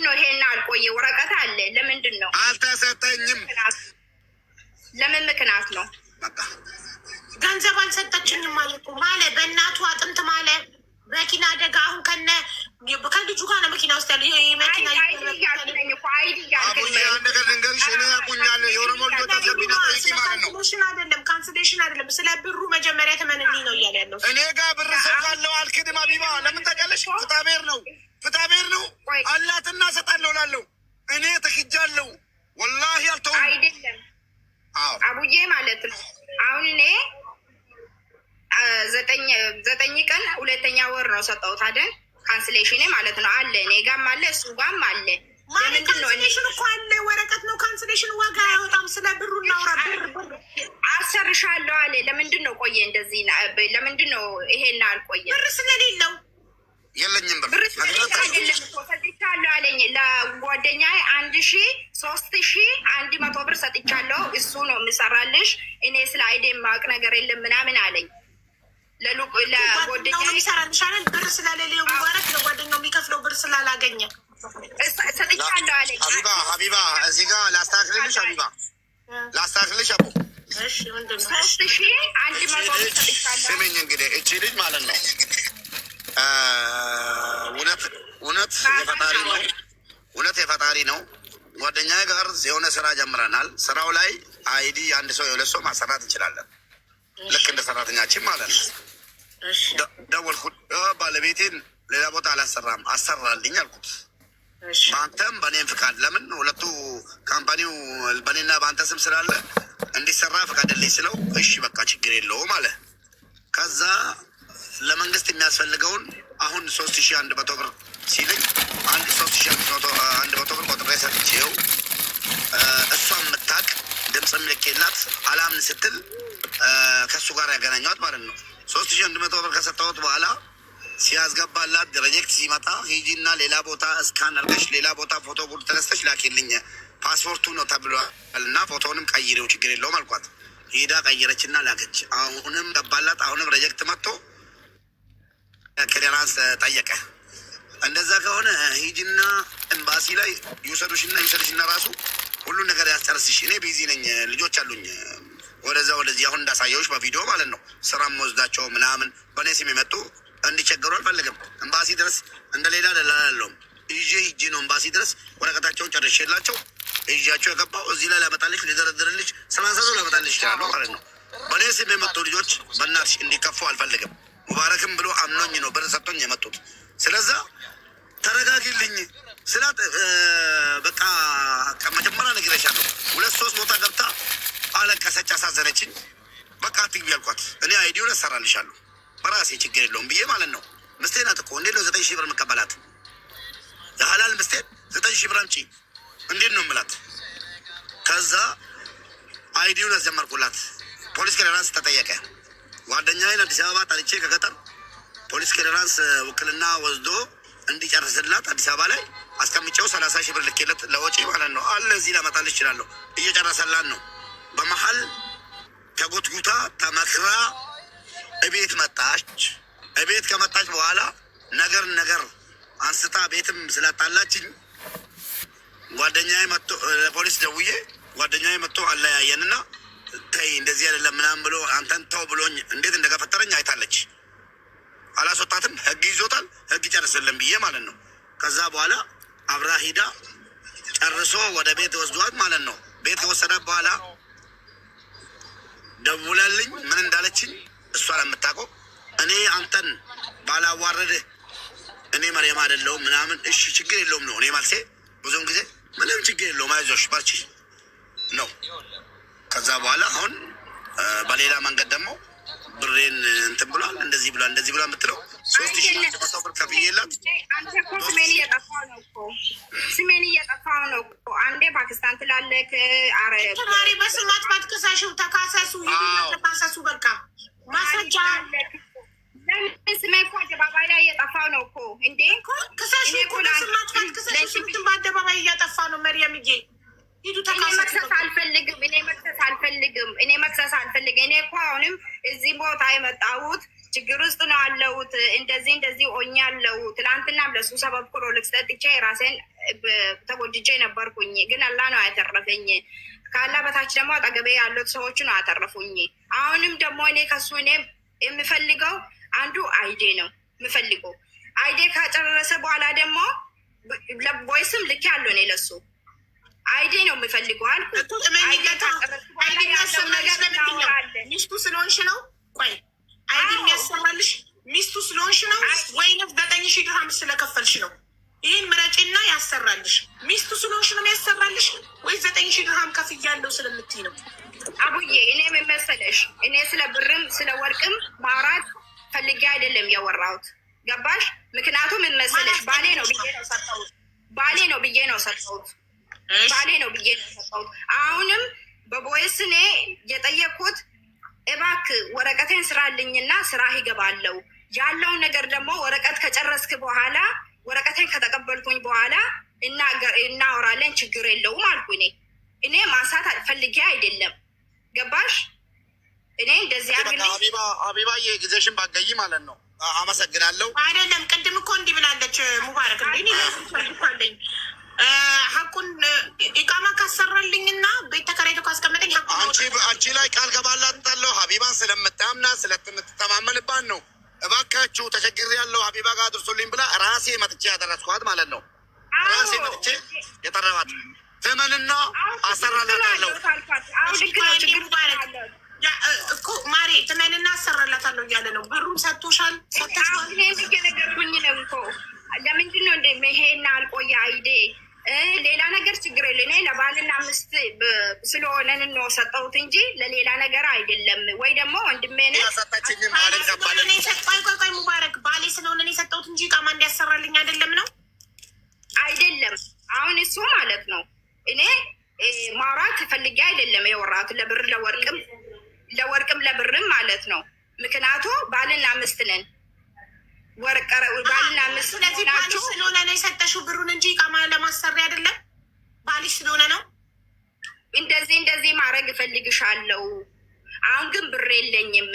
ነው ይሄን አልቆየ? ወረቀት አለ። ለምንድን ነው አልተሰጠኝም? ለምን ምክንያት ነው? ገንዘብ አልሰጠችኝም ማለት በእናቱ አጥንት ማለት መኪና አደጋ አሁን ከልጁ ጋር ነው መኪና ውስጥ ያለ መኪና አይደለም፣ ካንስሌሽን አይደለም። ስለ ብሩ መጀመሪያ ተመንልኝ ነው እያለ ያለው። እኔ ጋር ብር ሰው ካለው አልክድም። ሀቢባ ለምን ታውቂያለሽ? ፍትሐብሔር ነው አላትና እሰጣለሁ እላለሁ። እኔ ተክጃለሁ ወላሂ አልተውም። አይደለም አቡዬ ማለት ነው። አሁን እኔ 9 ቀን 2ኛ ወር ነው ሰጠሁት አይደል? ካንስሌሽን ማለት ነው አለ። እኔ ጋም አለ እሱ ጋም አለ። ካንስሌሽን እኮ አለ፣ ወረቀት ነው። ካንስሌሽን ዋጋ አያወጣም። ስለ ብሩ እናውራ። ብር አሰርሻለሁ አለ። ለምንድን ነው ቆየ እንደዚህ? ለምንድን ነው ይሄን አልቆየ? ብር ስለሌለው የለኝም ብር አይደለም እኮ ሰጥቻለሁ አለኝ። ለጓደኛዬ 1,000 ብር ሰጥቻለሁ። እሱ ነው የምሰራልሽ። እኔ ስለ አይዴ የማውቅ ነገር የለም ምናምን አለኝ። ለጓደኛው ይሰራልሻል። ብር ስለሌለው ሙባረክ ለጓደኛው የሚከፍለው ብር ስላላገኘ ሰጥቻለሁ አለኝ። ሀቢባ እዚህ ጋር ላስተካክልልሽ። ሀቢባ ላስተካክልልሽ። አቦ 3100 ሰጥቻለሁ። ስሚኝ እንግዲህ እቺ ልጅ ማለት ነው እውነት የፈጣሪ ነው። እውነት የፈጣሪ ነው። ጓደኛዬ ጋር የሆነ ስራ ጀምረናል። ስራው ላይ አይዲ አንድ ሰው የሁለት ሰው ማሰራት እንችላለን። ልክ እንደ ሰራተኛችን ማለት ነው። ደወልኩት፣ ባለቤቴን ሌላ ቦታ አላሰራም አሰራልኝ አልኩት። በአንተም በእኔም ፍቃድ፣ ለምን ሁለቱ ካምፓኒው በእኔና በአንተ ስም ስላለ እንዲሰራ ፍቃድልኝ ስለው እሺ በቃ ችግር የለውም አለ። ከዛ ለመንግስት የሚያስፈልገውን አሁን 3100 ብር ሲልኝ 3100 ብር ቆጥሬ ሰጥቼው እሷ የምታውቅ ድምፅም ልኬላት አላምን ስትል ከእሱ ጋር ያገናኘዋት ማለት ነው። 3100 ብር ከሰጠሁት በኋላ ሲያስገባላት ፕሮጀክት ሲመጣ ሂጂና ሌላ ቦታ እስካን አድርገሽ ሌላ ቦታ ፎቶ ቡድ ተነስተሽ ላኪልኝ ፓስፖርቱ ነው ተብሏል እና ፎቶውንም ቀይሬው ችግር የለውም አልኳት። ሄዳ ቀይረችና ላከች። አሁንም ገባላት። አሁንም ፕሮጀክት መጥቶ ክሊራንስ ጠየቀ። እንደዛ ከሆነ ሂጂና ኤምባሲ ላይ ይውሰዱሽና ራሱ ሁሉን ነገር ያስጨርስሽ። እኔ ቢዚ ነኝ፣ ልጆች አሉኝ ወደዛ ወደዚህ አሁን እንዳሳየውሽ በቪዲዮ ማለት ነው። ስራም ወስዳቸው ምናምን በእኔ ስም የመጡ እንዲቸገሩ አልፈልግም። ኤምባሲ ድረስ እንደሌላ ደላላለውም ይዤ ሂጂ ነው ኤምባሲ ድረስ ወረቀታቸውን ጨርሼላቸው ይዣቸው የገባው እዚህ ላይ ላመጣልሽ ሊደረድርልሽ 30 ሰው ላመጣልሽ ይችላለሁ ማለት ነው። በእኔ ስም የመጡ ልጆች በእናትሽ እንዲከፉ አልፈልግም። ሙባረክም ብሎ አምኖኝ ነው ብር ሰጥቶኝ የመጡት። ስለዛ ተረጋጊልኝ ስላት በቃ መጀመሪያ ነግሬሻለሁ 2-3 ቦታ ገብታ አለቀሰች፣ አሳዘነችኝ። በቃ አትግቢ ያልኳት እኔ አይዲውን እሰራልሻለሁ በራሴ ችግር የለውም ብዬ ማለት ነው። ምስቴ ናት እኮ እንዴት ነው 9000 ብር የምቀበላት? የሀላል ምስቴ 9000 ብር አምጪ እንዴት ነው የምላት? ከዛ አይዲውን አስጀመርኩላት። ፖሊስ ክሊራንስ ተጠየቀ። ጓደኛዬን አዲስ አበባ ጠርቼ ከገጠር ፖሊስ ክሊራንስ ውክልና ወስዶ እንዲጨርስላት አዲስ አበባ ላይ አስቀምጬው 30 ሺህ ብር ልኬለት ለወጪ ማለት ነው አለ። እዚህ ላመጣልሽ እችላለሁ። እየጨረሰላት ነው። በመሀል ተጎትጉታ ተመክራ እቤት መጣች። እቤት ከመጣች በኋላ ነገር አንስታ ቤትም ስላጣላችኝ ጓደኛዬ መጥቶ ለፖሊስ ደውዬ ጓደኛዬ መጥቶ አለያየንና ተይ እንደዚህ አይደለም ምናምን ብሎ አንተን ተው ብሎኝ እንዴት እንደገፈተረኝ አይታለች። አላስወጣትም። ህግ ይዞታል። ህግ ጨርስልን ብዬ ማለት ነው። ከዛ በኋላ አብራ ሂዳ ጨርሶ ወደ ቤት ወስዷት ማለት ነው። ቤት ከወሰዳት በኋላ ደውላልኝ ምን እንዳለችኝ እሷ ለምታውቀው እኔ አንተን ባላዋረድህ እኔ መሪያም አይደለሁም ምናምን። እሺ ችግር የለውም ነው እኔ መልሴ። ብዙውን ጊዜ ምንም ችግር የለውም አይዞሽ በርቺ ነው። ከዛ በኋላ አሁን በሌላ መንገድ ደግሞ ብሬን እንትን ብሏል እንደዚህ ብሏል የምትለው 3100 ብር ከፍዬላት። አንተ እኮ ስሜን እየጠፋው ነው እኮ አንዴ ፓኪስታን ትላለህ። ተማሪ በስማት ባትከሳሽው ተካሰሱ፣ ተካሰሱ በቃ ማስረጃ ለምን ስሜ እኮ አደባባይ ላይ እየጠፋው ነው እኮ እንዴ። ከሳሽ እኮ በስማት ባትከሳሽው ስምትን በአደባባይ እያጠፋ ነው። መርየምዬ ሂዱ ተካሰሱ። መክሰስ አልፈልግም። እኔ መክሰስ አልፈልግም። እኔ እኮ አሁንም እዚህ ቦታ የመጣሁት ችግር ውስጥ ነው ያለሁት። እንደዚህ ሆኛለሁ። ትላንትናም ለሱ ሰበብ ክሮልክስ ጠጥቼ ራሴን ተጎድቼ ነበርኩኝ። ግን አላህ ነው ያተረፈኝ። ካላ በታች ደግሞ አጠገቤ ያሉት ሰዎች ነው ያተረፉኝ። አሁንም ደግሞ እኔ ከሱ እኔ የምፈልገው አንዱ አይዴ ነው የምፈልገው። አይዴ ካጨረሰ በኋላ ደግሞ ቦይስም ልክ ያለው እኔ ለሱ አይዴ ነው የምፈልገው አልኩት። ሚስቱ ስለሆንሽ ነው። ቆይ አይዲ የሚያሰራልሽ ሚስቱ ስለሆንሽ ነው ወይንም 9000 ድርሃም ስለከፈልሽ ነው? ይህን ምረጭና ያሰራልሽ። ሚስቱ ስለሆንሽ ነው የሚያሰራልሽ ወይ 9000 ድርሃም ከፍያለሁ ስለምትይ ነው? አቡዬ እኔ ምን መሰለሽ፣ እኔ ስለ ብርም ስለ ወርቅም ማውራት ፈልጌ አይደለም ያወራሁት። ገባሽ? ምክንያቱም ምን መሰለሽ ባሌ ነው ብዬ ነው ሰጠሁት። አሁንም በቦይስ እኔ የጠየቅኩት እባክህ ወረቀቴን ስራልኝና ስራ ይገባለው ያለውን ነገር ደግሞ ወረቀት ከጨረስክ በኋላ ወረቀቴን ከተቀበልኩኝ በኋላ እናወራለን፣ ችግር የለውም አልኩ። እኔ ማንሳት ፈልጌ አይደለም። ገባሽ? እኔ እንደዚህ ሀቢባዬ ጊዜሽን ባገኝ ማለት ነው። አመሰግናለሁ። አይደለም ቅድም እኮ እንዲህ ብላለች ሙባረክ አለኝ ሀቁን ኢቃማ ካሰራልኝ እና ቤት ተከራይቶ ካስቀመጠኝ አንቺ ላይ ቃል ገባላታለሁ። ሀቢባን ስለምታምናት ስለምትተማመንባት ነው። እባካችሁ ተቸግሬ ያለው ሀቢባ ጋር አድርሶልኝ ብላ ራሴ መጥቼ ያደረስኳት ማለት ነው። ራሴ መጥቼ የጠራኋት ትመንና አሰራላታለሁ እኮ ማሬ ትመንና አሰራላታለሁ እያለ ነው። ብሩን ሰጥቶሻል? ነገርኩኝ ነው እኮ ለምንድን ነው እንደ ይሄና አልቆያ አይዴ ሌላ ነገር ችግር የለ። እኔ ለባልና ሚስት ስለሆነን ነው ሰጠሁት እንጂ ለሌላ ነገር አይደለም። ወይ ደግሞ ወንድሜ ቆይ ሙባረክ ባሌ ስለሆነ የሰጠሁት እንጂ ቃማ እንዲያሰራልኝ አይደለም ነው አይደለም። አሁን እሱ ማለት ነው እኔ ማውራት ፈልጌ አይደለም የወራት ለብር ለወርቅም ለብርም ማለት ነው። ምክንያቱ ባልና ሚስት ነን። ባልና ሚስት ስለዚህ ባልሽ ስለሆነ ነው የሰጠሽው ብሩን እንጂ ቃማ ለማሰሪ አይደለም። ባልሽ ስለሆነ ነው እንደዚህ ማድረግ እፈልግሻለሁ። አሁን ግን ብር የለኝም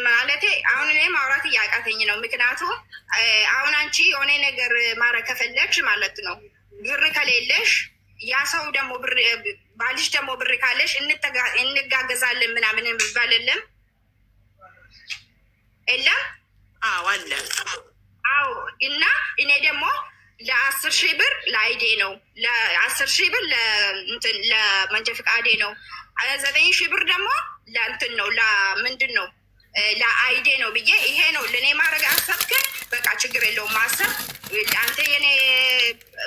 ማለቴ አሁን እኔ ማውራት እያቃተኝ ነው። ምክንያቱ አሁን አንቺ የሆነ ነገር ማድረግ ከፈለግሽ ማለት ነው ብር ከሌለሽ ያ ሰው ደግሞ ብር ባልሽ ደግሞ ብር ካለሽ እንጋገዛለን ምናምን የሚባል የለም የለም። አዎ አለ። አዎ እና እኔ ደግሞ ለ10,000 ብር ለአይዴ ነው፣ ለ10,000 ብር ለመንጃ ፈቃዴ ነው፣ 9,000 ብር ደግሞ ለእንትን ነው ለምንድን ነው ለአይዴ ነው ብዬ ይሄ ነው ለእኔ ማድረግ አሰብክን። በቃ ችግር የለውም ማሰብ አንተ የኔ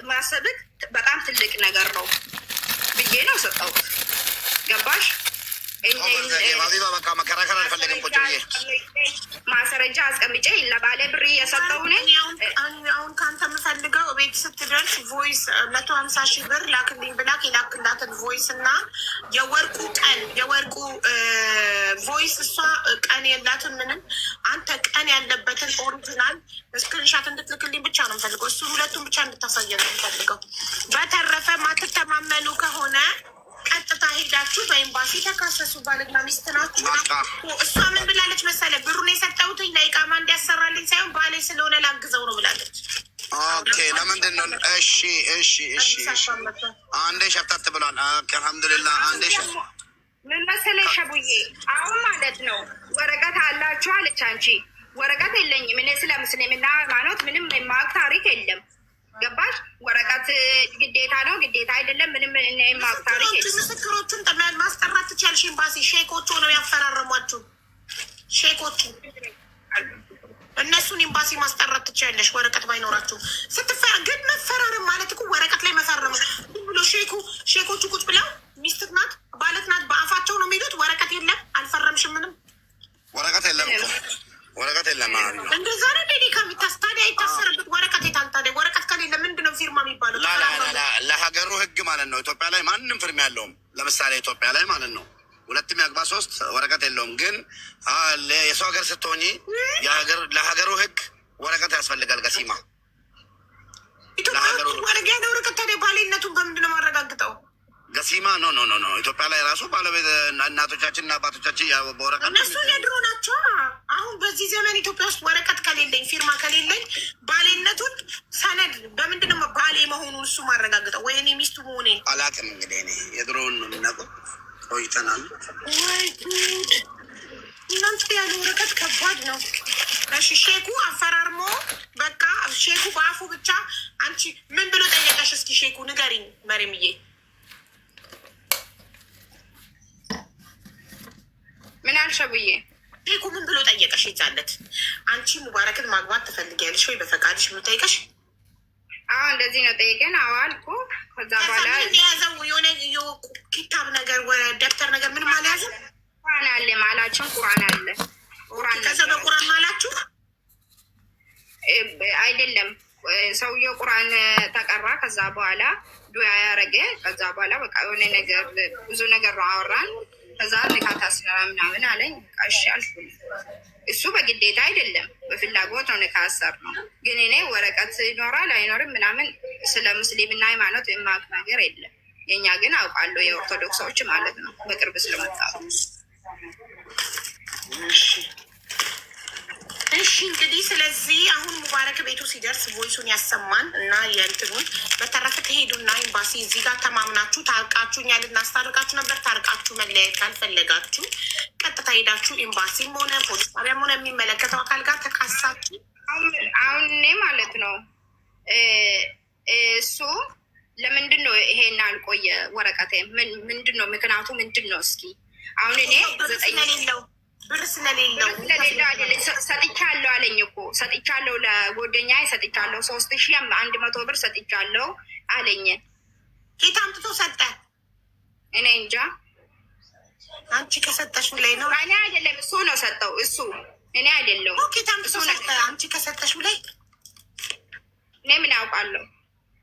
ማሰብክ በጣም ትልቅ ነገር ነው ብዬ ነው ሰጠሁት። ገባሽ? በቃ መከራከር አልፈለግም። ቁጭ ብዬ ማስረጃ አስቀምጬ ለባለ ብር የሰጠው ነኝ። አሁን ከአንተ የምፈልገው ቤት ስትደርስ ቮይስ 150,000 ብር ላክልኝ ብላክ የላክላትን ቮይስ እና የወርቁ ቮይስ እሷ ቀን የላትን ምንም። አንተ ቀን ያለበትን ኦሪጂናል ስክሪንሻት እንድትልክልኝ ብቻ ነው የምፈልገው። እሱ ሁለቱም ብቻ እንድታሳየ ነው የምፈልገው። በተረፈ ማትተማመኑ ከሆነ ቀጥታ ሄዳችሁ በኤምባሲ ተካሰሱ። ባልና ሚስት ናችሁ። እሷ ምን ብላለች መሰለ? ብሩን የሰጠሁትኝ ለኢቃማ እንዲያሰራልኝ ሳይሆን ባሌ ስለሆነ ላግዘው ነው ብላለች። ኦኬ ለምንድን ነው? እሺ አንዴ ሸፍታት ብሏል። አልሐምዱሊላህ አንዴ ምን መሰለሽ ሸቡዬ፣ አሁን ማለት ነው ወረቀት አላችሁ አለች። አንቺ ወረቀት የለኝም እኔ ስለ ምስልምና ሃይማኖት ምንም የማውቅ ታሪክ የለም። ገባሽ? ወረቀት ግዴታ ነው ግዴታ አይደለም ምንም የማውቅ ታሪክ የለም። ምስክሮቹን ማስጠራት ትችያለሽ። ኤምባሲ ሼኮቹ ነው ያፈራረሟችሁ። ሼኮቹ እነሱን ኤምባሲ ማስጠራት ትችያለሽ። ወረቀት ባይኖራችሁ ግን መፈራረም ማለት እኮ ወረቀት ላይ መፈረም ብሎ ሼኮቹ ቁጭ ብለው ሚስትህ ናት ባለት ናት በአፋቸው ነው የሚሉት። ወረቀት የለም አልፈረምሽም ምንም ወረቀት የለም እኮ ወረቀት የለም። እንደዛ ነው ዴዲ ከሚታስ ታዲያ የታሰረበት ወረቀት የታል ታዲያ? ወረቀት ከሌለ ምንድን ነው ፊርማ የሚባለው? ለሀገሩ ህግ ማለት ነው። ኢትዮጵያ ላይ ማንም ፊርማ ያለውም ለምሳሌ ኢትዮጵያ ላይ ማለት ነው 2 ያግባ 3 ወረቀት የለውም። ግን የሰው ሀገር ስትሆኚ ለሀገሩ ህግ ወረቀት ያስፈልጋል። ገሲማ ኢትዮጵያ ያለ ወረቀት ታዲያ ባሌነቱን በምንድን ነው ማረጋግጠው? ገሲማ ኖ ኢትዮጵያ ላይ ራሱ ባለቤት እናቶቻችን እና አባቶቻችን በወረቀት እነሱ የድሮ ናቸው። አሁን በዚህ ዘመን ኢትዮጵያ ውስጥ ወረቀት ከሌለኝ ፊርማ ከሌለኝ ባሌነቱን ሰነድ በምንድን ነው ባሌ መሆኑን እሱ ማረጋግጠው? ወይ እኔ ሚስቱ መሆኔ አላውቅም። እንግዲህ እኔ የድሮውን ነው የምናውቀው። ቆይተናል። ወይ እናንተ ያለ ወረቀት ከባድ ነው። እሺ ሼኩ አፈራርሞ በቃ ሼኩ በአፉ ብቻ። አንቺ ምን ብሎ ጠየቀሽ? እስኪ ሼኩ ንገሪኝ መሪምዬ። ምን አልሸብዬ? ሼኩ ምን ብሎ ጠየቀሽ? ይዛለት አንቺ ሙባረክን ማግባት ትፈልጊያለሽ ወይ በፈቃድሽ ብሎ ጠይቀሽ? አዎ እንደዚህ ነው ጠይቀን። አዎ አልኩ። ከዛ በኋላ የያዘው የሆነ ኪታብ ነገር ደብተር ነገር ምንም አልያዘ። ቁርአን አለ ማላችን ቁርአን አለ። ከዛ በቁርአን ማላችሁ አይደለም ሰውየው ቁርአን ተቀራ። ከዛ በኋላ ዱዓ ያረገ። ከዛ በኋላ በቃ የሆነ ነገር ብዙ ነገር ነው አወራን። ከዛ ንካታ ስራ ምናምን አለኝ። እሺ አልኩ። እሱ በግዴታ አይደለም በፍላጎት ነው ንካሰር ነው። ግን እኔ ወረቀት ይኖራል አይኖርም ምናምን ስለ ሙስሊምና ሃይማኖት የማውቅ ነገር የለም። የኛ ግን አውቃለሁ የኦርቶዶክሶች ማለት ነው በቅርብ ስለመጣሉ እሺ እንግዲህ ስለዚህ አሁን ሙባረክ ቤቱ ሲደርስ ቮይሱን ያሰማን እና የእንትኑን በተረፈ ትሄዱና ኤምባሲ እዚህ ጋር ተማምናችሁ ታርቃችሁ እኛ ልናስታርቃችሁ ነበር። ታርቃችሁ መለያየት ካልፈለጋችሁ ቀጥታ ሄዳችሁ ኤምባሲም ሆነ ፖሊስ ጣቢያም ሆነ የሚመለከተው አካል ጋር ተካሳችሁ። አሁን እኔ ማለት ነው እሱ ለምንድን ነው ይሄን አልቆየ ወረቀቴ ምንድን ነው ምክንያቱ ምንድን ነው? እስኪ አሁን እኔ ብር ስለሌለው ሰጥቻለሁ አለኝ እኮ ሰጥቻለሁ፣ ለጓደኛዬ ሰጥቻለሁ 3100 ብር ሰጥቻለሁ አለኝ። ኬት አምጥቶ ሰጠ? እኔ እንጃ። አንቺ ከሰጠሽው ላይ ነው? እኔ አይደለም እሱ ነው ሰጠው። እሱ እኔ አይደለም። ኬት አምጥቶ ሰጠ? አንቺ ከሰጠሽው ላይ እኔ ምን ያውቃለሁ?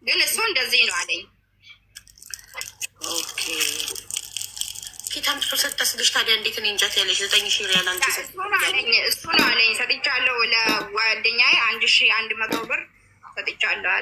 ግን እሱ እንደዚህ ነው አለኝ። ኦኬ ኬት አምጥቶ ሰጠ ስልሽ ታዲያ እንዴት እኔ እንጃት ያለሽ 9000 ሪያል አንቺ እሱ ነው አለኝ። ሰጥቻለሁ ለጓደኛዬ 1100 ብር ሰጥቻለሁ አለ።